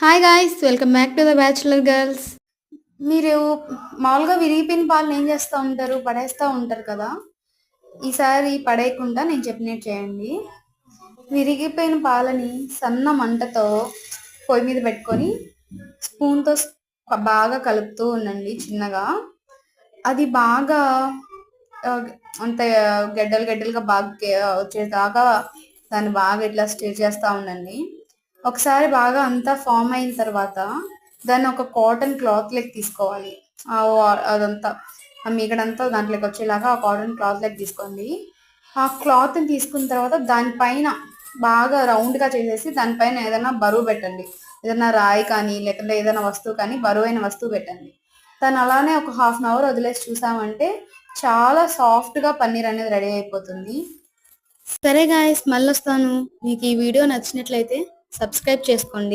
Hi guys! Welcome back to the bachelor girls. మీరు మామూలుగా విరిగిపోయిన పాలను ఏం చేస్తా ఉంటారు? పడేస్తా ఉంటారు కదా! ఈసారి పడేయకుండా నేను చెప్పినట్టు చేయండి. విరిగిపోయిన పాలని సన్న మంటతో పొయ్యి మీద పెట్టుకొని స్పూన్‌తో బాగా కలుపుతూ ఉండండి చిన్నగా. అది బాగా ఆహ్, అంత గడ్డలు గడ్డలుగా బాగా వచ్చేదాకా దాన్ని బాగా ఇట్లా స్టిర్ చేస్తా ఉండండి. ఒకసారి బాగా అంతా ఫార్మ్ అయిన తర్వాత దాన్ని ఒక కాటన్ క్లాత్‌లోకి తీసుకోవాలి. అదంతా ఆ మీగడంతా దాంట్లోకి వచ్చేలాగా ఆ కాటన్ క్లాత్‌లోకి తీసుకోండి. ఆ క్లాత్‌ని తీసుకున్న తర్వాత దాని పైన బాగా రౌండ్‌గా చేసేసి దానిపైన ఏదైనా బరువు పెట్టండి. ఏదైనా రాయి కానీ, లేకుంటే ఏదైనా వస్తువు కానీ బరువైన వస్తువు పెట్టండి. దాన్ని అలానే ఒక హాఫ్ అన్ అవర్ వదిలేసి చూసామంటే చాలా సాఫ్ట్‌గా పన్నీర్ అనేది రెడీ అయిపోతుంది. సరే గాయ్స్, మళ్ళొస్తాను. మీకు ఈ వీడియో నచ్చినట్లయితే సబ్స్క్రైబ్ చేసుకోండి.